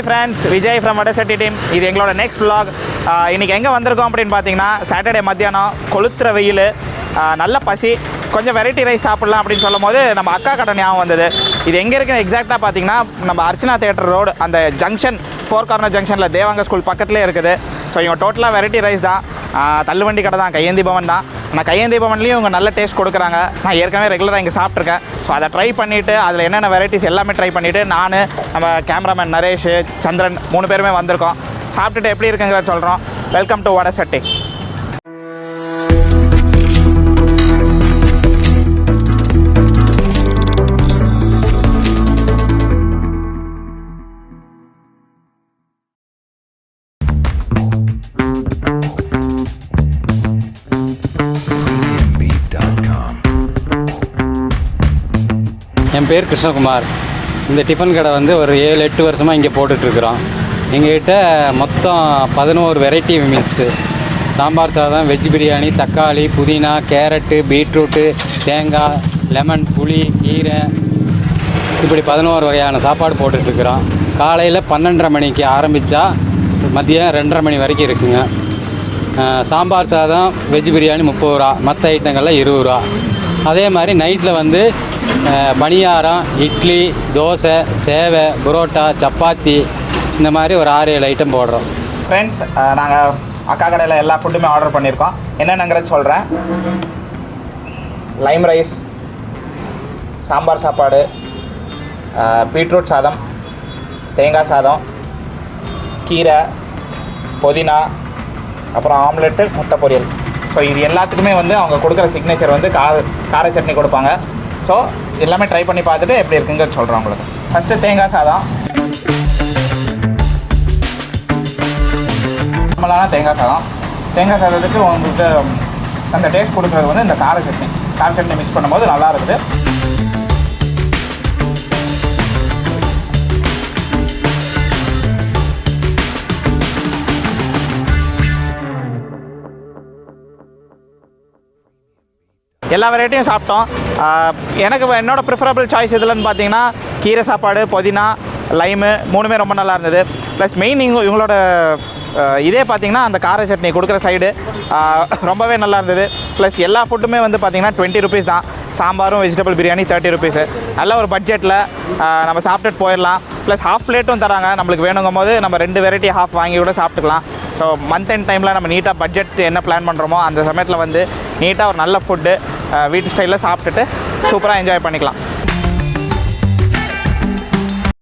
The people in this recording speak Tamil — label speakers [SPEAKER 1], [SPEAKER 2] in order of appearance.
[SPEAKER 1] Hi friends, Vijay from Vadachatti team. இது எங்களோட நெக்ஸ்ட் vlog. இன்றைக்கி எங்கே வந்திருக்கோம் அப்படின்னு பார்த்தீங்கன்னா, சாட்டர்டே மத்தியானம் கொளுத்துற வெயில், நல்ல பசி, கொஞ்சம் வெரைட்டி ரைஸ் சாப்பிட்லாம் அப்படின்னு சொல்லும் போது நம்ம அக்கா கடை ஞாபகம் வந்தது. இது எங்கே இருக்குன்னு எக்ஸாக்டாக பார்த்தீங்கன்னா, நம்ம அர்ச்சனா தியேட்டர் ரோடு அந்த ஜங்ஷன் 4 கார்னர் ஜங்ஷனில் தேவாங்க ஸ்கூல் பக்கத்துலேயே இருக்குது. ஸோ இவங்க டோட்டலாக வெரைட்டி ரைஸ் தான், தள்ளுவண்டி கடை தான், கையேந்தி பவன் தான். ஆனால் கையேந்தி பவன்லேயும் இவங்க நல்ல டேஸ்ட் கொடுக்குறாங்க. நான் ஏற்கனவே ரெகுலராக இங்கே சாப்பிட்ருக்கேன். ஸோ அதை ட்ரை பண்ணிவிட்டு அதில் என்னென்ன வெரைட்டிஸ் எல்லாமே ட்ரை பண்ணிவிட்டு நான் நம்ம கேமராமேன் நரேஷ், சந்திரன் 3 பேருமே வந்திருக்கோம். சாப்பிட்டுட்டு எப்படி இருக்குங்கிறத சொல்கிறோம். Welcome to வடசட்டி.
[SPEAKER 2] என் பேர் கிருஷ்ணகுமார். இந்த டிஃபன் கடை வந்து ஒரு 7-8 வருஷமாக இங்கே போட்டுட்ருக்குறோம். எங்கள்கிட்ட மொத்தம் 11 வெரைட்டி மீல்ஸு. சாம்பார் சாதம், வெஜ் பிரியாணி, தக்காளி, புதினா, கேரட்டு, பீட்ரூட்டு, தேங்காய், லெமன், புளி, கீரை, இப்படி 11 வகையான சாப்பாடு போட்டுட்ருக்குறோம். காலையில் 12:30 மணிக்கு ஆரம்பித்தா மதியம் 2:30 மணி வரைக்கும் இருக்குங்க. சாம்பார் சாதம், வெஜ் பிரியாணி 30 ரூபா, மற்ற ஐட்டங்கள்லாம் 20 ரூபா. அதே மாதிரி நைட்டில் வந்து பணியாரம், இட்லி, தோசை, சேவை, புரோட்டா, சப்பாத்தி, இந்த மாதிரி ஒரு 6-7 ஐட்டம் போடுறோம்.
[SPEAKER 1] ஃப்ரெண்ட்ஸ், நாங்கள் அக்கா கடையில் எல்லா ஃபுட்டுமே ஆர்டர் பண்ணியிருக்கோம். என்னென்னங்கிறது சொல்கிறேன். லைம் ரைஸ், சாம்பார் சாப்பாடு, பீட்ரூட் சாதம், தேங்காய் சாதம், கீரை, புதினா, அப்புறம் ஆம்லெட்டு, முட்டை பொரியல். ஸோ இது எல்லாத்துக்குமே வந்து அவங்க கொடுக்குற சிக்னேச்சர் வந்து கார சட்னி கொடுப்பாங்க. ஸோ எல்லாமே ட்ரை பண்ணி பார்த்துட்டு எப்படி இருக்குங்கிறது சொல்கிறேன் உங்களுக்கு. ஃபஸ்ட்டு தேங்காய் சாதம். நார்மலான தேங்காய் சாதம். தேங்காய் சாதத்துக்கு உங்களுக்கு அந்த டேஸ்ட் கொடுக்குறது வந்து இந்த கார சட்னி மிக்ஸ் பண்ணும்போது நல்லா இருக்குது. எல்லா வெரைட்டியும் சாப்பிட்டோம். எனக்கு என்னோடய ப்ரிஃபரபிள் சாய்ஸ் இதுலன்னு பார்த்தீங்கன்னா கீரை சாப்பாடு, புதினா, லைமு 3மே ரொம்ப நல்லா இருந்தது. ப்ளஸ் மெயின் இவங்களோட இதே பார்த்திங்கன்னா அந்த கார சட்னி கொடுக்குற சைடு ரொம்பவே நல்லா இருந்தது. ப்ளஸ் எல்லா ஃபுட்டுமே வந்து பார்த்திங்கன்னா 20 ருபீஸ் தான். சாம்பாரும் வெஜிடபிள் பிரியாணி 30 ருபீஸு. நல்ல ஒரு பட்ஜெட்டில் நம்ம சாப்பிட்டுட்டு போயிடலாம். ப்ளஸ் ஹாஃப் பிளேட்டும் தராங்க. நம்மளுக்கு வேணுங்கும் போது நம்ம 2 வெரைட்டி ஹாஃப் வாங்கி கூட சாப்பிட்டுக்கலாம். ஸோ மந்த் எண்ட் டைமில் நம்ம நீட்டாக பட்ஜெட் என்ன பிளான் பண்ணுறோமோ அந்த சமயத்தில் வந்து நீட்டாக ஒரு நல்ல ஃபுட்டு வீட்டு ஸ்டைலில் சாப்பிட்டுட்டு சூப்பராக என்ஜாய் பண்ணிக்கலாம்.